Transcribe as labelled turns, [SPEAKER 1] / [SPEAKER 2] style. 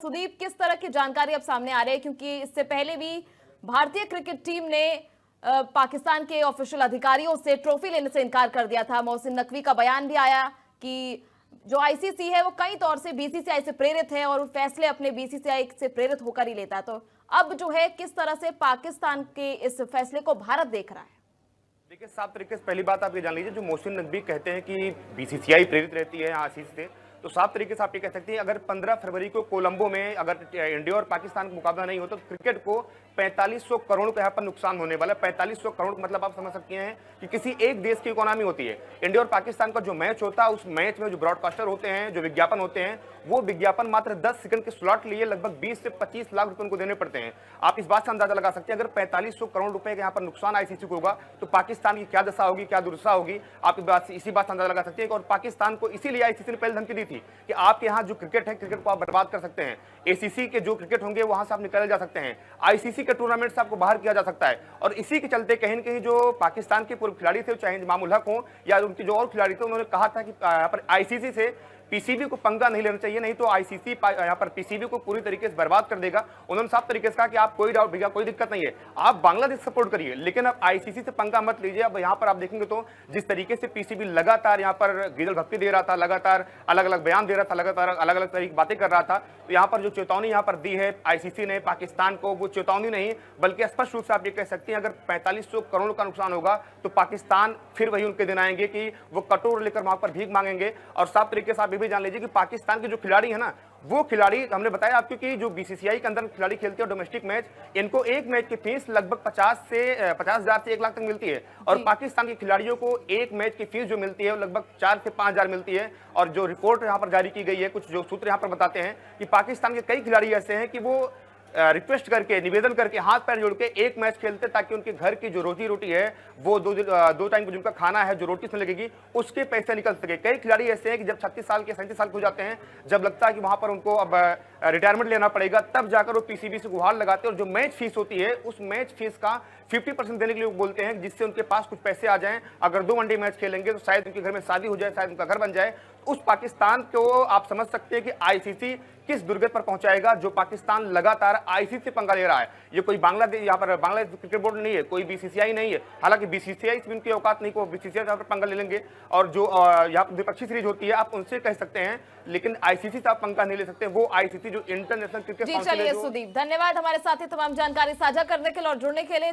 [SPEAKER 1] सुदीप, किस तरह की जानकारी अब सामने आ रही है, क्योंकि इससे पहले भी भारतीय क्रिकेट टीम ने पाकिस्तान के ऑफिशियल अधिकारियों से ट्रॉफी लेने से इनकार कर दिया था। मोहसिन नकवी का बयान भी आया कि जो आईसीसी है वो कई तौर से बीसीसीआई से प्रेरित है और फैसले अपने बीसीसीआई से प्रेरित होकर ही लेता है। तो अब जो है किस तरह से पाकिस्तान के इस फैसले को भारत देख रहा है?
[SPEAKER 2] देखिए, साफ तरीके से पहली बात आप ये जान लीजिए, जो मोहसिन नकवी कहते हैं कि बीसीसीआई प्रेरित रहती है आईसीसी से, तो साफ तरीके से आप ये कह सकते हैं अगर 15 फरवरी को कोलंबो में अगर इंडिया और पाकिस्तान का मुकाबला नहीं होता तो क्रिकेट को 4500 करोड़ का यहाँ पर नुकसान होने वाला है। 4500 करोड़ मतलब आप समझ सकते हैं कि किसी एक देश की इकोनॉमी होती है। इंडिया और पाकिस्तान का जो मैच होता है, उस मैच में जो ब्रॉडकास्टर होते हैं, जो विज्ञापन होते हैं, वो विज्ञापन मात्र 10 सेकंड के स्लॉट लिए लगभग 20 से 25 लाख रुपए उनको देने पड़ते हैं। आप इस बात से अंदाजा लगा सकते हैं, अगर 4500 करोड़ रुपए का यहाँ पर नुकसान आईसीसी को होगा तो पाकिस्तान की क्या दशा होगी, क्या दुर्दशा होगी, आप इसी बात से अंदाजा लगा सकते हैं। और पाकिस्तान को इसीलिए आईसीसी ने पहले धमकी दी थी कि आपके यहाँ जो क्रिकेट है, क्रिकेट को आप बर्बाद कर सकते हैं। एसीसी के जो क्रिकेट होंगे वहां से आप निकल जा सकते हैं, आईसीसी के टूर्नामेंट से आपको बाहर किया जा सकता है। और इसी के चलते कहीं न कहीं जो पाकिस्तान के पूर्व खिलाड़ी थे, चाहे इमामुल हक हो या उनके जो और खिलाड़ी थे, उन्होंने कहा था कि यहाँ पर आईसीसी से पीसीबी को पंगा नहीं लेना चाहिए, नहीं तो आईसीसी यहाँ पर पीसीबी को पूरी तरीके से बर्बाद कर देगा। उन्होंने साफ तरीके से कहा कि आप कोई डाउट भैया, कोई दिक्कत नहीं है, आप बांग्लादेश सपोर्ट करिए, लेकिन अब आईसीसी से पंगा मत लीजिए। अब यहाँ पर आप देखेंगे तो जिस तरीके से पीसीबी लगातार यहाँ पर गिरल भक्ति दे रहा था, लगातार अलग अलग बयान दे रहा था, लगातार अलग अलग तरीके की बातें कर रहा था, तो यहाँ पर जो चेतावनी यहाँ पर दी है आईसीसी ने पाकिस्तान को, वो चेतावनी नहीं बल्कि स्पष्ट रूप से आप ये कह सकते हैं अगर 4500 करोड़ का नुकसान होगा तो पाकिस्तान फिर वही उनके दिन आएंगे कि वो कटोर लेकर वहां पर भीख मांगेंगे। और साफ तरीके से आप ये भी जान लीजिए कि पाकिस्तान के जो खिलाड़ी है ना, वो खिलाड़ी हमने बताया आपको कि जो बीसीसीआई के अंदर खिलाड़ी खेलते हैं डोमेस्टिक मैच, इनको एक मैच की फीस लगभग 50,000 से 1 लाख तक मिलती है। और पाकिस्तान के खिलाड़ियों को एक मैच की फीस जो मिलती है वो लगभग 4 से 5 हजार मिलती है। और जो रिपोर्ट यहाँ पर जारी की गई है, कुछ जो सूत्र यहाँ पर बताते हैं कि पाकिस्तान के कई खिलाड़ी ऐसे हैं कि वो रिक्वेस्ट करके, निवेदन करके, हाथ पैर जोड़ के एक मैच खेलते ताकि उनके घर की जो रोजी रोटी है, वो दो टाइम का जिनका खाना है, जो रोटी से लगेगी, उसके पैसे निकल सके। कई खिलाड़ी ऐसे हैं कि जब 36 साल के 37 साल के हो जाते हैं, जब लगता है कि वहां पर उनको अब रिटायरमेंट लेना पड़ेगा, तब जाकर वो पीसीबी से गुहार लगाते हैं और जो मैच फीस होती है उस मैच फीस का 50% देने के लिए बोलते हैं, जिससे उनके पास कुछ पैसे आ जाएं। अगर 2 वनडे मैच खेलेंगे तो शायद उनके घर में शादी हो जाए, शायद उनका घर बन जाए। उस पाकिस्तान को आप समझ सकते हैं कि आईसीसी किस दुर्गति पर पहुंचाएगा, जो पाकिस्तान लगातार आईसीसी से पंगा ले रहा है। ये कोई बांग्लादेश, यहाँ पर बांग्लादेश क्रिकेट बोर्ड नहीं है, कोई बीसीसीआई नहीं है। हालांकि बीसीसीआई से उनकी औकात नहीं को बीसीसीआई यहाँ पर पंगा ले लेंगे। और जो यहाँ पर द्विपक्षीय सीरीज होती है आप उनसे कह सकते हैं, लेकिन आईसीसी से आप पंगा नहीं ले सकते। वो आईसीसी जो इंटरनेशनल क्रिकेट
[SPEAKER 1] जी, चलिए सुदीप, धन्यवाद हमारे साथ ही तमाम जानकारी साझा करने के लिए और जुड़ने के लिए।